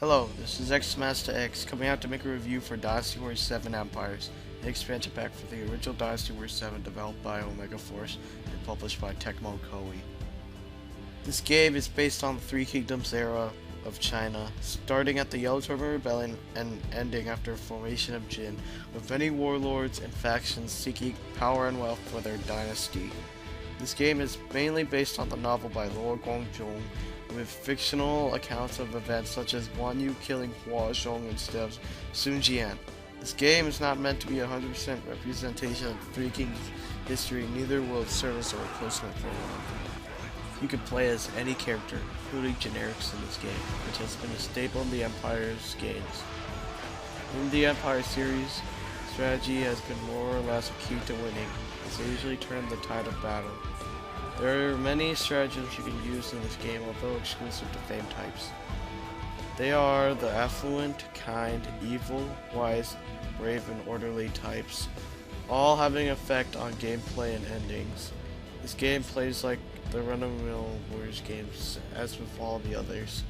Hello, this is X Master X coming out to make a review for Dynasty Warriors 7 Empires, an expansion pack for the original Dynasty Warriors 7 developed by Omega Force and published by Tecmo Koei. This game is based on the Three Kingdoms era of China, starting at the Yellow Turban Rebellion and ending after the formation of Jin, with many warlords and factions seeking power and wealth for their dynasty. This game is mainly based on the novel by Lord Guangzhong, with fictional accounts of events such as Guan Yu killing Hua Zhong instead of Sun Jian. This game is not meant to be a 100% representation of the Three Kings history, neither will it serve as a replacement for one. You can play as any character, including generics in this game, which has been a staple in the Empire's games. In the Empire series, strategy has been more or less a key to winning, as they usually turn the tide of battle. There are many stratagems you can use in this game, although exclusive to fame types. They are the affluent, kind, evil, wise, brave, and orderly types, all having an effect on gameplay and endings. This game plays like the run-of-the-mill Warriors games, as with all the others,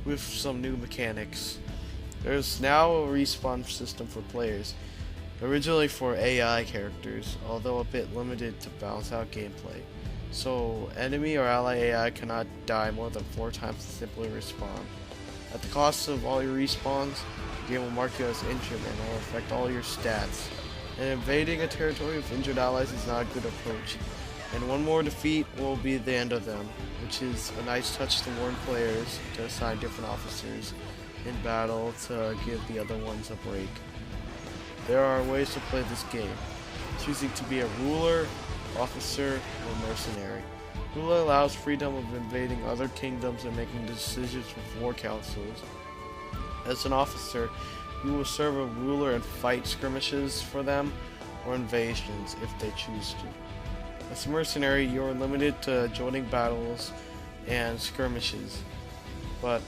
with some new mechanics. There's now a respawn system for players, originally for AI characters, although a bit limited to balance out gameplay. So, enemy or ally AI cannot die more than 4 times to simply respawn. At the cost of all your respawns, the game will mark you as injured and will affect all your stats. And invading a territory with injured allies is not a good approach, and one more defeat will be the end of them, which is a nice touch to warn players to assign different officers in battle to give the other ones a break. There are ways to play this game, choosing to be a ruler, officer, or mercenary. Ruler allows freedom of invading other kingdoms and making decisions with war councils. As an officer, you will serve a ruler and fight skirmishes for them or invasions if they choose to. As a mercenary, you are limited to joining battles and skirmishes, but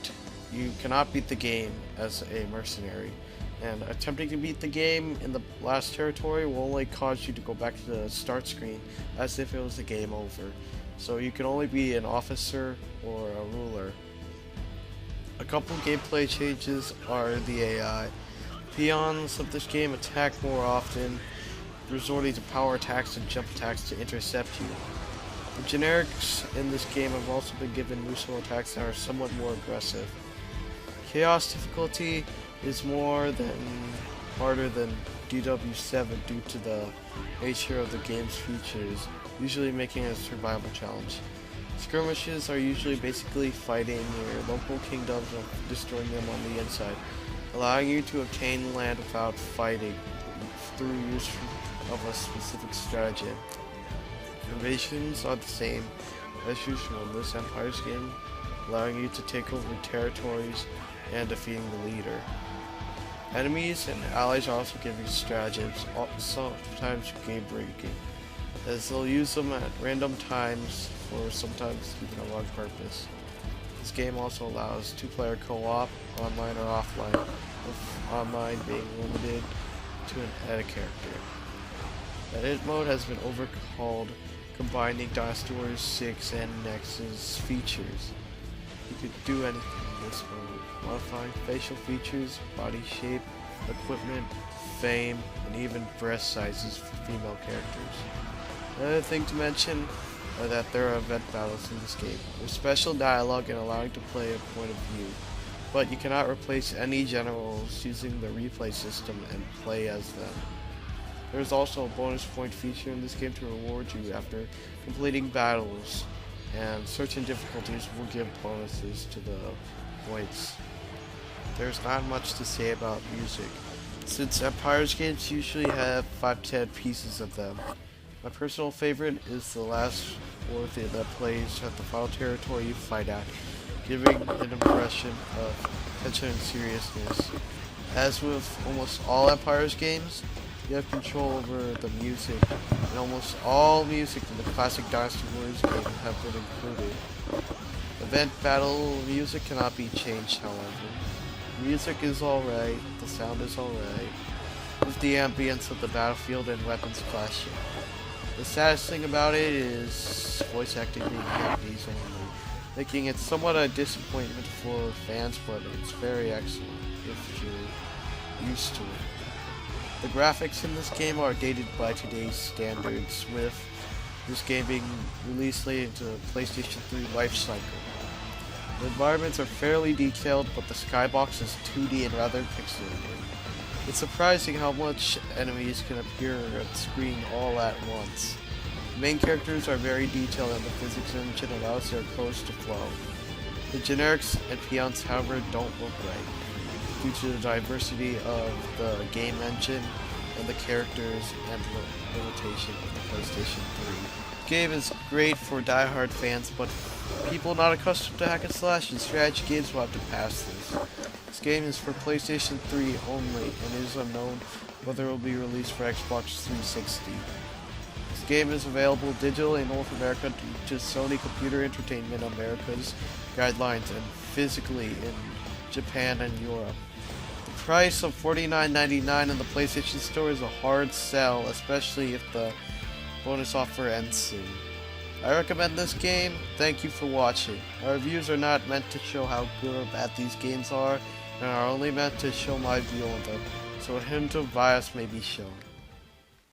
you cannot beat the game as a mercenary. And attempting to beat the game in the last territory will only cause you to go back to the start screen as if it was a game over. So you can only be an officer or a ruler. A couple gameplay changes are the AI. Peons of this game attack more often, resorting to power attacks and jump attacks to intercept you. The generics in this game have also been given Muso attacks that are somewhat more aggressive. Chaos difficulty is harder than DW7 due to the nature of the game's features, usually making it a survival challenge. Skirmishes are usually basically fighting your local kingdoms and destroying them on the inside, allowing you to obtain land without fighting through use of a specific stratagem. Invasions are the same as usual in this Empire's game, allowing you to take over territories and defeating the leader. Enemies and allies are also giving stratagems, sometimes game breaking, as they'll use them at random times or sometimes even a wrong purpose. This game also allows 2-player co-op, online or offline, with online being limited to an edit character. The edit mode has been overhauled, combining Dynasty Warriors 6 and Nexus features. You could do anything in this mode, modifying facial features, body shape, equipment, fame, and even breast sizes for female characters. Another thing to mention are that there are event battles in this game, with special dialogue and allowing to play a point of view, but you cannot replace any generals using the replay system and play as them. There is also a bonus point feature in this game to reward you after completing battles, and certain difficulties will give bonuses to the points. There's not much to say about music, since Empire's games usually have 5 to 10 pieces of them. My personal favorite is the last worthy that plays at the final territory you fight at, giving an impression of tension and seriousness. As with almost all Empire's games, you have control over the music, and almost all music in the classic Dynasty Warriors game have been included. Event battle music cannot be changed, however. The music is alright, the sound is alright, with the ambience of the battlefield and weapons clashing. The saddest thing about it is voice acting being Japanese only, making it somewhat a disappointment for fans, but it's very excellent if you're used to it. The graphics in this game are dated by today's standards, with this game being released late into the PlayStation 3 life cycle. The environments are fairly detailed, but the skybox is 2D and rather pixelated. It's surprising how much enemies can appear on the screen all at once. The main characters are very detailed and the physics engine allows their clothes to flow. The generics and peons, however, don't look right, due to the diversity of the game engine and the characters and the limitation of the PlayStation 3. The game is great for die-hard fans, but people not accustomed to hack and slash and strategy games will have to pass this. This game is for PlayStation 3 only, and it is unknown whether it will be released for Xbox 360. This game is available digitally in North America due to Sony Computer Entertainment America's guidelines, and physically in Japan and Europe. The price of $49.99 in the PlayStation Store is a hard sell, especially if the bonus offer ends soon. I recommend this game. Thank you for watching. Our reviews are not meant to show how good or bad these games are, and are only meant to show my view on them, so a hint of bias may be shown.